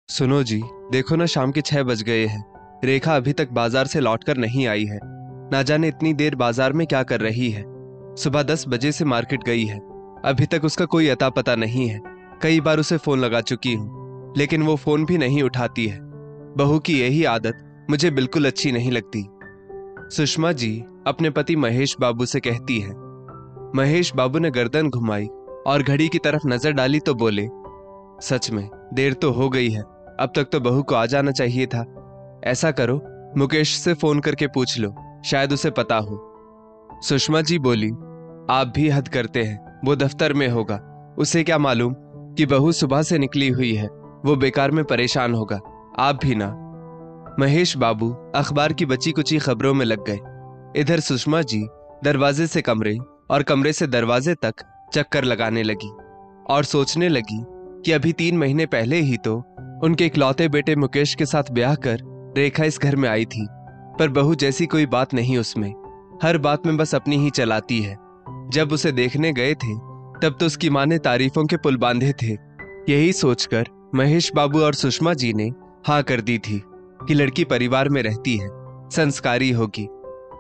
सुनो जी, देखो ना शाम के 6 बज गए हैं। रेखा अभी तक बाजार से लौटकर नहीं आई है। ना जाने इतनी देर बाजार में क्या कर रही है। सुबह 10 बजे से मार्केट गई है, अभी तक उसका कोई अता पता नहीं है। कई बार उसे फोन लगा चुकी हूँ, लेकिन वो फोन भी नहीं उठाती है। बहू की यही आदत मुझे बिल्कुल अच्छी नहीं लगती। सुषमा जी अपने पति महेश बाबू से कहती है। महेश बाबू ने गर्दन घुमाई और घड़ी की तरफ नजर डाली तो बोले, सच में देर तो हो गई है, अब तक तो बहू को आ जाना चाहिए था। ऐसा करो, मुकेश से फोन करके पूछ लो, शायद उसे पता हो। सुषमा जी बोली, आप भी हद करते हैं, वो दफ्तर में होगा, उसे क्या मालूम कि बहू सुबह से निकली हुई है। वो बेकार में परेशान होगा, आप भी ना। महेश बाबू अखबार की बची कुची खबरों में लग गए। इधर सुषमा जी दरवाजे से कमरे और कमरे से दरवाजे तक चक्कर लगाने लगी और सोचने लगी कि अभी 3 महीने पहले ही तो उनके इकलौते बेटे मुकेश के साथ ब्याह कर रेखा इस घर में आई थी, पर बहू जैसी कोई बात नहीं उसमें। हर बात में बस अपनी ही चलाती है। जब उसे देखने गए थे तब तो उसकी माँ ने तारीफों के पुल बांधे थे। यही सोचकर महेश बाबू और सुषमा जी ने हाँ कर दी थी कि लड़की परिवार में रहती है, संस्कारी होगी।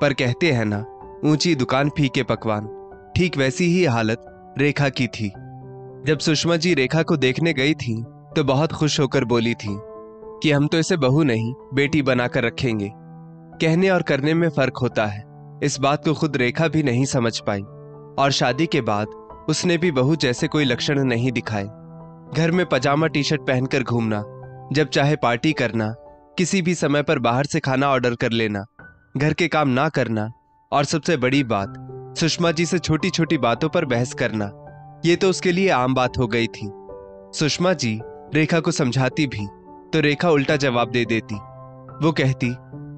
पर कहते हैं ना, ऊंची दुकान फीके पकवान, ठीक वैसी ही हालत रेखा की थी। जब सुषमा जी रेखा को देखने गई थी तो बहुत खुश होकर बोली थी कि हम तो इसे बहू नहीं बेटी बनाकर रखेंगे। कहने और करने में फर्क होता है, इस बात को खुद रेखा भी नहीं समझ पाई और शादी के बाद उसने भी बहू जैसे कोई लक्षण नहीं दिखाए। घर में पजामा टी शर्ट पहनकर घूमना, जब चाहे पार्टी करना, किसी भी समय पर बाहर से खाना ऑर्डर कर लेना, घर के काम ना करना और सबसे बड़ी बात, सुषमा जी से छोटी छोटी बातों पर बहस करना, ये तो उसके लिए आम बात हो गई थी। सुषमा जी रेखा को समझाती भी तो रेखा उल्टा जवाब दे देती। वो कहती,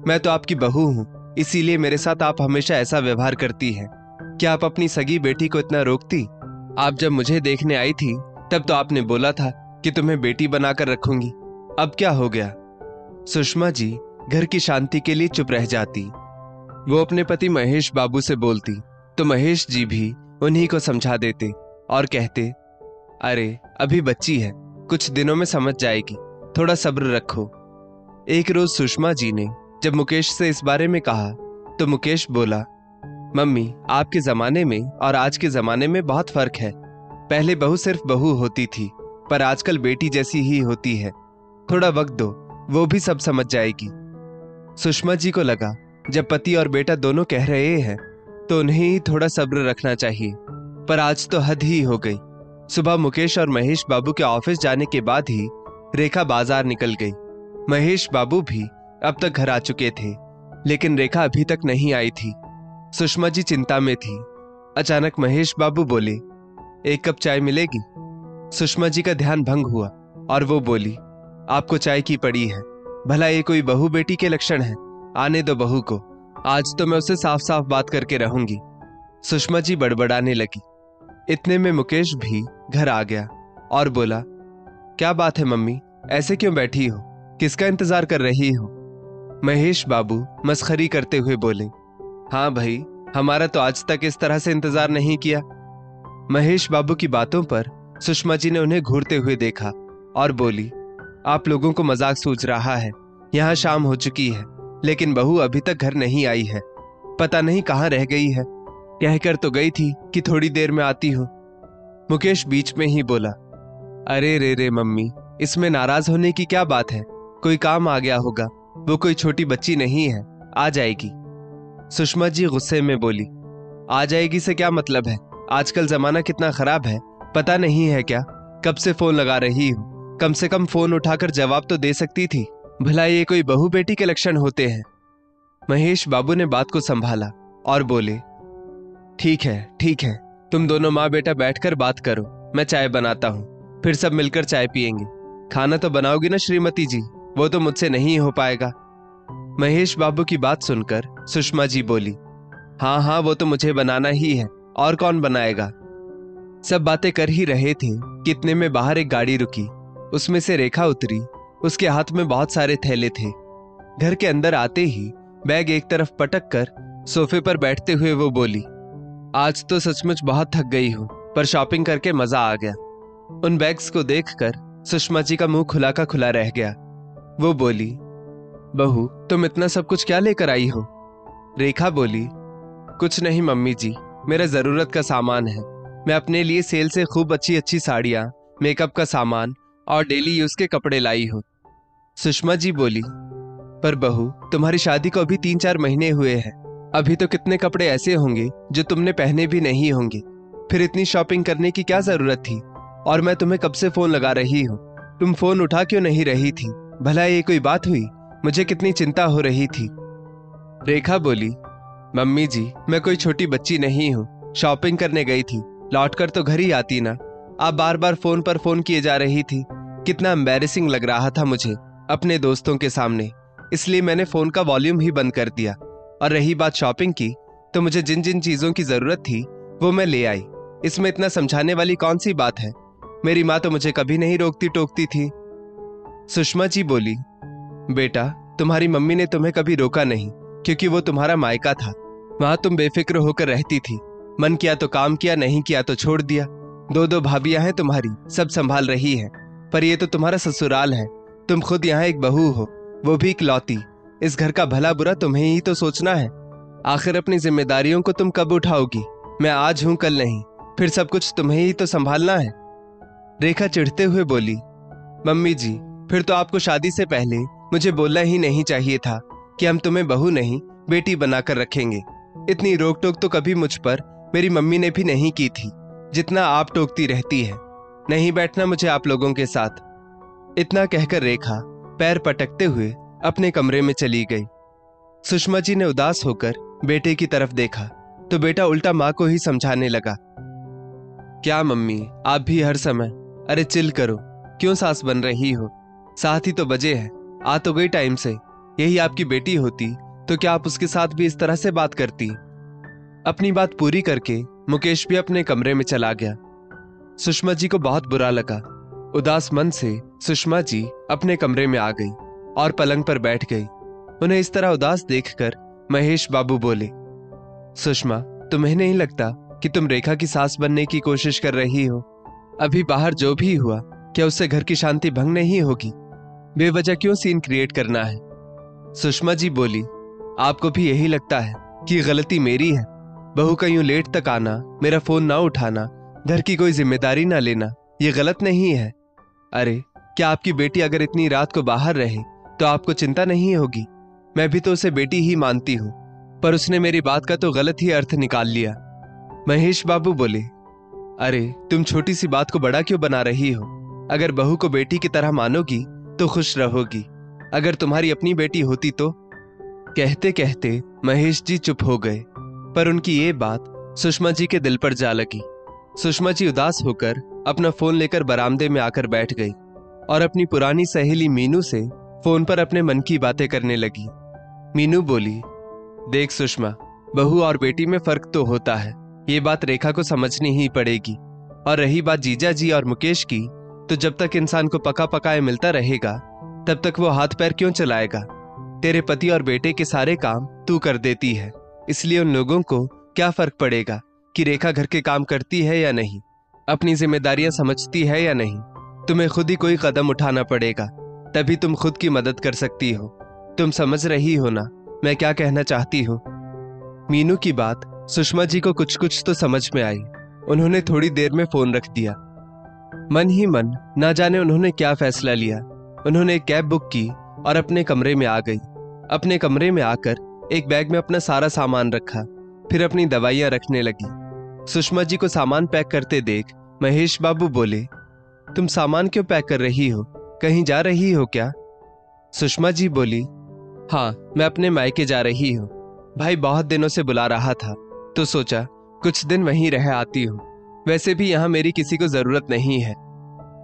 मैं तो आपकी बहू हूं, इसीलिए मेरे साथ आप हमेशा ऐसा व्यवहार करती हैं। क्या आप अपनी सगी बेटी को इतना रोकती? आप जब मुझे देखने आई थी तब तो आपने बोला था कि तुम्हें बेटी बनाकर रखूंगी, अब क्या हो गया? सुषमा जी घर की शांति के लिए चुप रह जाती। वो अपने पति महेश बाबू से बोलती तो महेश जी भी उन्हीं को समझा देते और कहते, अरे अभी बच्ची है, कुछ दिनों में समझ जाएगी, थोड़ा सब्र रखो। एक रोज सुषमा जी ने जब मुकेश से इस बारे में कहा तो मुकेश बोला, मम्मी आपके जमाने में और आज के जमाने में बहुत फर्क है। पहले बहू सिर्फ बहू होती थी, पर आजकल बेटी जैसी ही होती है। थोड़ा वक्त दो, वो भी सब समझ जाएगी। सुषमा जी को लगा जब पति और बेटा दोनों कह रहे हैं तो उन्हें ही थोड़ा सब्र रखना चाहिए, पर आज तो हद ही हो गई। सुबह मुकेश और महेश बाबू के ऑफिस जाने के बाद ही रेखा बाजार निकल गई। महेश बाबू भी अब तक घर आ चुके थे, लेकिन रेखा अभी तक नहीं आई थी। सुषमा जी चिंता में थी। अचानक महेश बाबू बोले, एक कप चाय मिलेगी? सुषमा जी का ध्यान भंग हुआ और वो बोली, आपको चाय की पड़ी है, भला ये कोई बहू बेटी के लक्षण है? आने दो बहू को, आज तो मैं उससे साफ साफ बात करके रहूंगी। सुषमा जी बड़बड़ाने लगी। इतने में मुकेश भी घर आ गया और बोला, क्या बात है मम्मी, ऐसे क्यों बैठी हो, किसका इंतजार कर रही हो? महेश बाबू मस्खरी करते हुए बोले, हाँ भाई, हमारा तो आज तक इस तरह से इंतजार नहीं किया। महेश बाबू की बातों पर सुषमा जी ने उन्हें घूरते हुए देखा और बोली, आप लोगों को मजाक सूझ रहा है, यहाँ शाम हो चुकी है लेकिन बहू अभी तक घर नहीं आई है, पता नहीं कहाँ रह गई है। कहकर तो गई थी कि थोड़ी देर में आती हूँ। मुकेश बीच में ही बोला, अरे रे रे मम्मी, इसमें नाराज होने की क्या बात है, कोई काम आ गया होगा, वो कोई छोटी बच्ची नहीं है, आ जाएगी। सुषमा जी गुस्से में बोली, आ जाएगी से क्या मतलब है, आजकल जमाना कितना खराब है, पता नहीं है क्या? कब से फोन लगा रही हूँ, कम से कम फोन उठाकर जवाब तो दे सकती थी, भला ये कोई बहू बेटी के लक्षण होते हैं? महेश बाबू ने बात को संभाला और बोले, ठीक है, तुम दोनों माँ बेटा बैठकर बात करो, मैं चाय बनाता हूँ, फिर सब मिलकर चाय पियेंगे। खाना तो बनाओगी ना श्रीमती जी, वो तो मुझसे नहीं हो पाएगा। महेश बाबू की बात सुनकर सुषमा जी बोली, हाँ हाँ, वो तो मुझे बनाना ही है, और कौन बनाएगा? सब बातें कर ही रहे थे कि इतने में बाहर एक गाड़ी रुकी, उसमें से रेखा उतरी। उसके हाथ में बहुत सारे थैले थे। घर के अंदर आते ही बैग एक तरफ पटक कर सोफे पर बैठते हुए वो बोली, आज तो सचमुच बहुत थक गई हूं, पर शॉपिंग करके मजा आ गया। उन बैग्स को देखकर सुषमा जी का मुंह खुला का खुला रह गया। वो बोली, बहू तुम इतना सब कुछ क्या लेकर आई हो? रेखा बोली, कुछ नहीं मम्मी जी, मेरा जरूरत का सामान है। मैं अपने लिए सेल से खूब अच्छी अच्छी साड़ियां, मेकअप का सामान और डेली यूज के कपड़े लाई हूँ। सुषमा जी बोली, पर बहू तुम्हारी शादी को अभी 3-4 महीने हुए हैं। अभी तो कितने कपड़े ऐसे होंगे जो तुमने पहने भी नहीं होंगे। फिर इतनी शॉपिंग करने की क्या जरूरत थी? और मैं तुम्हें कब से फोन लगा रही हूँ, तुम फोन उठा क्यों नहीं रही थी? भला ये कोई बात हुई? मुझे कितनी चिंता हो रही थी। रेखा बोली, मम्मी जी मैं कोई छोटी बच्ची नहीं हूँ, शॉपिंग करने गई थी, लौटकर तो घर ही आती ना। आप बार बार फोन पर फोन किए जा रही थी। कितना एम्बैरेसिंग लग रहा था मुझे अपने दोस्तों के सामने, इसलिए मैंने फोन का वॉल्यूम ही बंद कर दिया। और रही बात शॉपिंग की, तो मुझे जिन जिन चीजों की जरूरत थी वो मैं ले आई। इसमें इतना समझाने वाली कौन सी बात है? मेरी माँ तो मुझे कभी नहीं रोकती टोकती थी। सुषमा जी बोली, बेटा तुम्हारी मम्मी ने तुम्हें कभी रोका नहीं, क्योंकि वो तुम्हारा मायका था। वहां तुम बेफिक्र होकर रहती थी। मन किया तो काम किया, नहीं किया तो छोड़ दिया। 2 भाभियां हैं तुम्हारी, सब संभाल रही है। पर ये तो तुम्हारा ससुराल है। तुम खुद यहाँ एक बहू हो, वो भी इकलौती। इस घर का भला बुरा तुम्हें ही तो सोचना है। आखिर अपनी जिम्मेदारियों को तुम कब उठाओगी? मैं आज हूं कल नहीं, फिर सब कुछ तुम्हें ही तो संभालना है। रेखा चिढ़ते हुए बोली, मम्मी जी फिर तो आपको शादी से पहले मुझे बोलना ही नहीं चाहिए था कि हम तुम्हें बहू नहीं बेटी बनाकर रखेंगे। इतनी रोक टोक तो कभी मुझ पर मेरी मम्मी ने भी नहीं की थी, जितना आप टोकती रहती है। नहीं बैठना मुझे आप लोगों के साथ। इतना कहकर रेखा पैर पटकते हुए अपने कमरे में चली गई। सुषमा जी ने उदास होकर बेटे की तरफ देखा तो बेटा उल्टा माँ को ही समझाने लगा, क्या मम्मी आप भी हर समय, अरे चिल करो, क्यों सास बन रही हो? 7 ही तो बजे हैं, आ तो गई टाइम से। यही आपकी बेटी होती तो क्या आप उसके साथ भी इस तरह से बात करती? अपनी बात पूरी करके मुकेश भी अपने कमरे में चला गया। सुषमा जी को बहुत बुरा लगा। उदास मन से सुषमा जी अपने कमरे में आ गई और पलंग पर बैठ गई। उन्हें इस तरह उदास देखकर महेश बाबू बोले, सुषमा तुम्हें नहीं लगता कि तुम रेखा की सास बनने की कोशिश कर रही हो? अभी बाहर जो भी हुआ, क्या उससे घर की शांति भंग नहीं होगी? बेवजह क्यों सीन क्रिएट करना है? सुषमा जी बोली, आपको भी यही लगता है कि गलती मेरी है? बहू का यूं लेट तक आना, मेरा फोन ना उठाना, घर की कोई जिम्मेदारी ना लेना, ये गलत नहीं है? अरे क्या आपकी बेटी अगर इतनी रात को बाहर रहे तो आपको चिंता नहीं होगी? मैं भी तो उसे बेटी ही मानती हूँ, पर उसने मेरी बात का तो गलत ही अर्थ निकाल लिया। महेश बाबू बोले, अरे तुम छोटी सी बात को बड़ा क्यों बना रही हो? अगर बहू को बेटी की तरह मानोगी तो खुश रहोगी। अगर तुम्हारी अपनी बेटी होती तो। कहते कहते महेश जी चुप हो गए, पर उनकी ये बात सुषमा जी के दिल पर जा लगी। सुषमा जी उदास होकर अपना फोन लेकर बरामदे में आकर बैठ गई और अपनी पुरानी सहेली मीनू से फोन पर अपने मन की बातें करने लगी। मीनू बोली, देख सुषमा, बहू और बेटी में फर्क तो होता है, ये बात रेखा को समझनी ही पड़ेगी। और रही बात जीजा जी और मुकेश की, तो जब तक इंसान को पका पकाए मिलता रहेगा तब तक वो हाथ पैर क्यों चलाएगा? तेरे पति और बेटे के सारे काम तू कर देती है, इसलिए उन लोगों को क्या फर्क पड़ेगा कि रेखा घर के काम करती है या नहीं, अपनी जिम्मेदारियां समझती है या नहीं। तुम्हें खुद ही कोई कदम उठाना पड़ेगा, तभी तुम खुद की मदद कर सकती हो। तुम समझ रही हो ना मैं क्या कहना चाहती हूँ? मीनू की बात सुषमा जी को कुछ कुछ तो समझ में आई। उन्होंने थोड़ी देर में फोन रख दिया। मन ही मन ना जाने उन्होंने क्या फैसला लिया। उन्होंने एक कैब बुक की और अपने कमरे में आ गई। अपने कमरे में आकर एक बैग में अपना सारा सामान रखा, फिर अपनी दवाइयां रखने लगी। सुषमा जी को सामान पैक करते देख महेश बाबू बोले, तुम सामान क्यों पैक कर रही हो? कहीं जा रही हो क्या? सुषमा जी बोली, हाँ मैं अपने मायके जा रही हूँ। भाई बहुत दिनों से बुला रहा था तो सोचा कुछ दिन वहीं रह आती हूँ। वैसे भी यहाँ मेरी किसी को जरूरत नहीं है।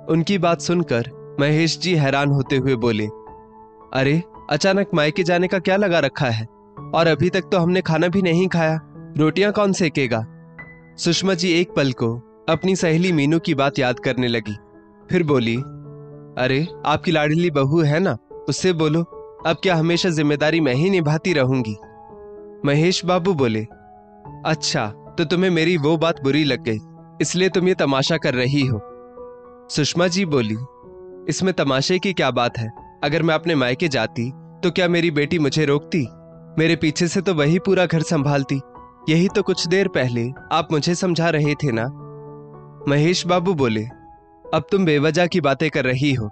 उनकी बात सुनकर महेश जी हैरान होते हुए बोले, अरे अचानक मायके जाने का क्या लगा रखा है? और अभी तक तो हमने खाना भी नहीं खाया, रोटियां कौन सेकेगा? सुषमा जी एक पल को अपनी सहेली मीनू की बात याद करने लगी, फिर बोली, अरे आपकी लाडली बहू है ना, उससे बोलो, अब क्या हमेशा जिम्मेदारी मैं ही निभाती रहूंगी? महेश बाबू बोले, अच्छा तो तुम्हें मेरी वो बात बुरी लग गई, इसलिए तुम ये तमाशा कर रही हो? सुषमा जी बोली, इसमें तमाशे की क्या बात है? अगर मैं अपने मायके जाती तो क्या मेरी बेटी मुझे रोकती? मेरे पीछे से तो वही पूरा घर संभालती। यही तो कुछ देर पहले आप मुझे समझा रहे थे ना। महेश बाबू बोले, अब तुम बेवजह की बातें कर रही हो।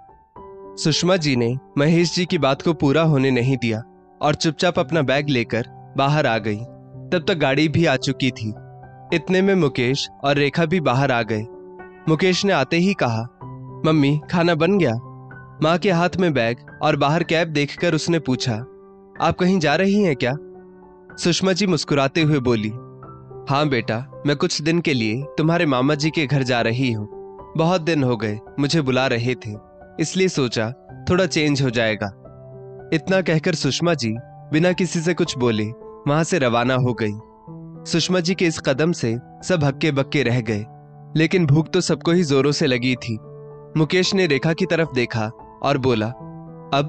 सुषमा जी ने महेश जी की बात को पूरा होने नहीं दिया और चुपचाप अपना बैग लेकर बाहर आ गई। तब तक गाड़ी भी आ चुकी थी। इतने में मुकेश और रेखा भी बाहर आ गए। मुकेश ने आते ही कहा, मम्मी खाना बन गया? माँ के हाथ में बैग और बाहर कैब देखकर उसने पूछा, आप कहीं जा रही हैं क्या? सुषमा जी मुस्कुराते हुए बोली, हाँ बेटा, मैं कुछ दिन के लिए तुम्हारे मामा जी के घर जा रही हूँ। बहुत दिन हो गए मुझे बुला रहे थे, इसलिए सोचा थोड़ा चेंज हो जाएगा। इतना कहकर सुषमा जी बिना किसी से कुछ बोले वहां से रवाना हो गई। सुषमा जी के इस कदम से सब हक्के बक्के रह गए, लेकिन भूख तो सबको ही जोरों से लगी थी। मुकेश ने रेखा की तरफ देखा और बोला, अब?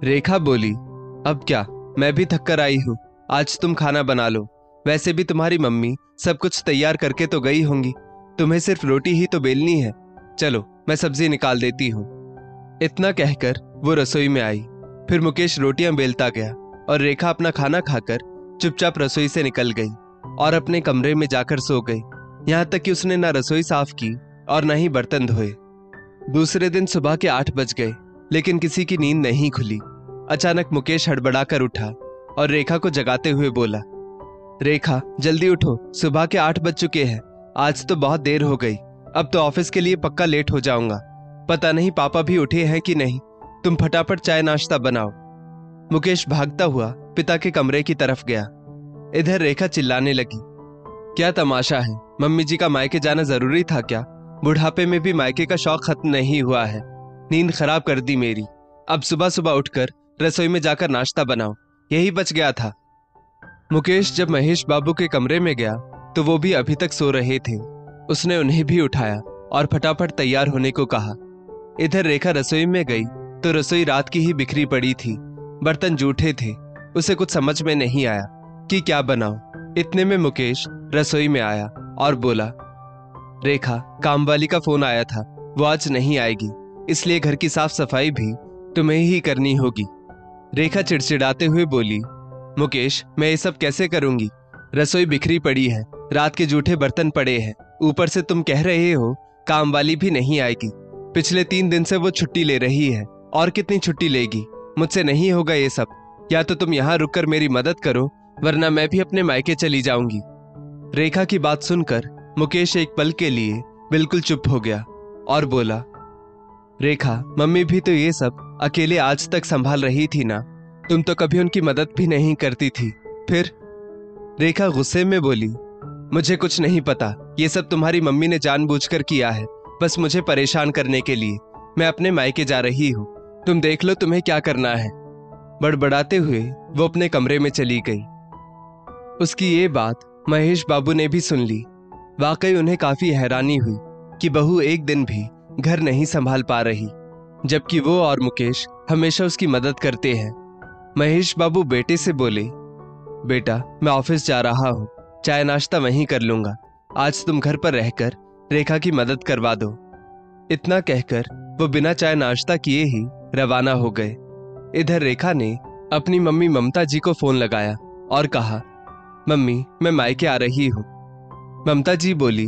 रेखा बोली, अब क्या, मैं भी थक कर आई हूं, आज तुम खाना बना लो। वैसे भी तुम्हारी मम्मी सब कुछ तैयार करके तो गई होंगी, तुम्हें सिर्फ रोटी ही तो बेलनी है। चलो मैं सब्जी निकाल देती हूँ। इतना कहकर वो रसोई में आई। फिर मुकेश रोटियां बेलता गया और रेखा अपना खाना खाकर चुपचाप रसोई से निकल गई और अपने कमरे में जाकर सो गई। यहाँ तक कि उसने ना रसोई साफ की और न ही बर्तन धोए। दूसरे दिन सुबह के 8 बज गए, लेकिन किसी की नींद नहीं खुली। अचानक मुकेश हड़बड़ाकर उठा और रेखा को जगाते हुए बोला, रेखा जल्दी उठो, सुबह के 8 बज चुके हैं। आज तो बहुत देर हो गई, अब तो ऑफिस के लिए पक्का लेट हो जाऊंगा। पता नहीं पापा भी उठे हैं कि नहीं, तुम फटाफट चाय नाश्ता बनाओ। मुकेश भागता हुआ पिता के कमरे की तरफ गया। इधर रेखा चिल्लाने लगी, क्या तमाशा है, मम्मी जी का मायके जाना जरूरी था क्या? बुढ़ापे में भी मायके का शौक खत्म नहीं हुआ है। नींद खराब कर दी मेरी। अब सुबह सुबह उठकर रसोई में जाकर नाश्ता बनाओ, यही बच गया था। मुकेश जब महेश बाबू के कमरे में गया तो वो भी अभी तक सो रहे थे। उसने उन्हें भी उठाया और फटाफट तैयार होने को कहा। इधर रेखा रसोई में गई तो रसोई रात की ही बिखरी पड़ी थी। बर्तन जूठे थे। उसे कुछ समझ में नहीं आया कि क्या बनाऊं। इतने में मुकेश रसोई में आया और बोला, रेखा काम वाली का फोन आया था, वो आज नहीं आएगी, इसलिए घर की साफ सफाई भी तुम्हें ही करनी होगी। रेखा चिड़चिड़ाते हुए बोली, मुकेश मैं ये सब कैसे करूंगी? रसोई बिखरी पड़ी है, रात के जूठे बर्तन पड़े हैं, ऊपर से तुम कह रहे हो काम वाली भी नहीं आएगी। पिछले 3 दिन से वो छुट्टी ले रही है, और कितनी छुट्टी लेगी? मुझसे नहीं होगा ये सब। या तो तुम यहाँ रुककर मेरी मदद करो, वरना मैं भी अपने मायके चली जाऊंगी। रेखा की बात सुनकर मुकेश एक पल के लिए बिल्कुल चुप हो गया और बोला, रेखा मम्मी भी तो ये सब अकेले आज तक संभाल रही थी ना, तुम तो कभी उनकी मदद भी नहीं करती थी। फिर? रेखा गुस्से में बोली, मुझे कुछ नहीं पता, ये सब तुम्हारी मम्मी ने जानबूझकर किया है, बस मुझे परेशान करने के लिए। मैं अपने मायके जा रही हूँ, तुम देख लो तुम्हें क्या करना है। बड़बड़ाते हुए वो अपने कमरे में चली गई। उसकी ये बात महेश बाबू ने भी सुन ली। वाकई उन्हें काफी हैरानी हुई कि बहू एक दिन भी घर नहीं संभाल पा रही, जबकि वो और मुकेश हमेशा उसकी मदद करते हैं। महेश बाबू बेटे से बोले, बेटा मैं ऑफिस जा रहा हूँ, चाय नाश्ता वहीं कर लूंगा, आज तुम घर पर रहकर रेखा की मदद करवा दो। इतना कहकर वो बिना चाय नाश्ता किए ही रवाना हो गए। इधर रेखा ने अपनी मम्मी ममता जी को फोन लगाया और कहा, मम्मी मैं मायके आ रही हूँ। ममता जी बोली,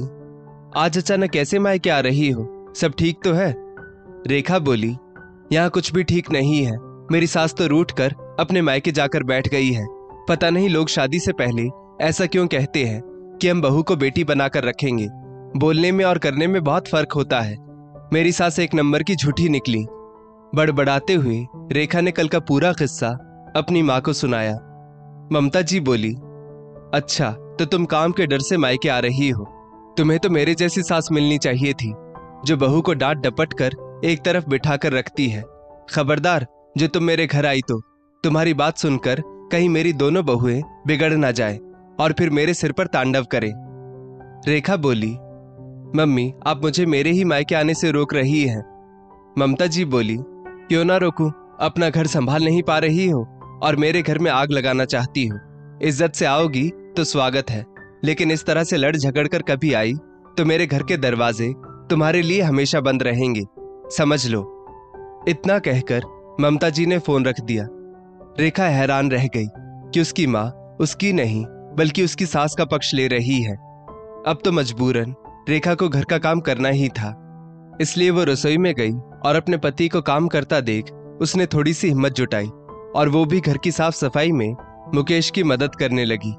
आज अचानक कैसे मायके आ रही हो, सब ठीक तो है? रेखा बोली, यहाँ कुछ भी ठीक नहीं है, मेरी सास तो रूठ कर अपने मायके जाकर बैठ गई है। पता नहीं लोग शादी से पहले ऐसा क्यों कहते हैं कि हम बहू को बेटी बनाकर रखेंगे। बोलने में और करने में बहुत फर्क होता है। मेरी सास एक नंबर की झूठी निकली। बड़बड़ाते हुए रेखा ने कल का पूरा किस्सा अपनी माँ को सुनाया। ममता जी बोली, अच्छा तो तुम काम के डर से मायके आ रही हो। तुम्हें तो मेरे जैसी सास मिलनी चाहिए थी, जो बहू को डांट डपट कर एक तरफ बिठाकर रखती है। खबरदार, जो तुम मेरे घर आई तो तुम्हारी बात सुनकर कहीं मेरी दोनों बहुएं बिगड़ ना जाए और फिर मेरे सिर पर तांडव करें। रेखा बोली, मम्मी आप मुझे मेरे ही मायके आने से रोक रही हैं। ममता जी बोली, क्यों ना रोकूं, अपना घर संभाल नहीं पा रही हो और मेरे घर में आग लगाना चाहती हो। इज्जत से आओगी तो स्वागत है, लेकिन इस तरह से लड़ झगड़ कर कभी आई तो मेरे घर के दरवाजे तुम्हारे लिए हमेशा बंद रहेंगे, समझ लो। इतना कहकर ममता जी ने फोन रख दिया। रेखा हैरान रह गई कि उसकी माँ उसकी नहीं बल्कि उसकी सास का पक्ष ले रही है। अब तो मजबूरन रेखा को घर का काम करना ही था, इसलिए वो रसोई में गई और अपने पति को काम करता देख उसने थोड़ी सी हिम्मत जुटाई और वो भी घर की साफ सफाई में मुकेश की मदद करने लगी।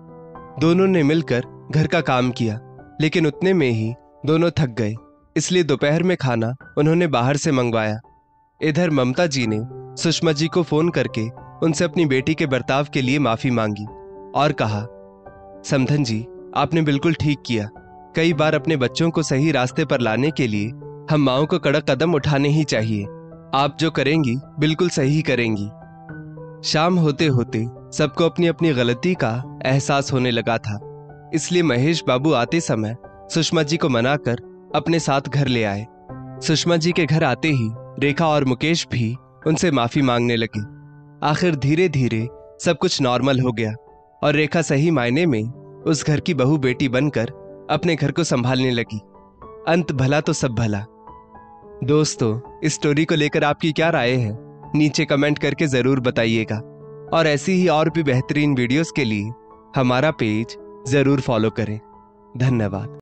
दोनों ने मिलकर घर का काम किया, लेकिन उतने में ही दोनों थक गए, इसलिए दोपहर में खाना उन्होंने बाहर से मंगवाया। इधर ममता जी ने सुषमा जी को फोन करके उनसे अपनी बेटी के बर्ताव के लिए माफी मांगी और कहा, समधन जी, आपने बिल्कुल ठीक किया। कई बार अपने बच्चों को सही रास्ते पर लाने के लिए हम माओं को कड़क कदम उठाने ही चाहिए। आप जो करेंगी बिल्कुल सही करेंगी। शाम होते होते सबको अपनी अपनी गलती का एहसास होने लगा था, इसलिए महेश बाबू आते समय सुषमा जी को मनाकर अपने साथ घर ले आए। सुषमा जी के घर आते ही रेखा और मुकेश भी उनसे माफी मांगने लगे। आखिर धीरे धीरे सब कुछ नॉर्मल हो गया और रेखा सही मायने में उस घर की बहू बेटी बनकर अपने घर को संभालने लगी। अंत भला तो सब भला। दोस्तों, इस स्टोरी को लेकर आपकी क्या राय है, नीचे कमेंट करके जरूर बताइएगा और ऐसी ही और भी बेहतरीन वीडियोस के लिए हमारा पेज जरूर फॉलो करें। धन्यवाद।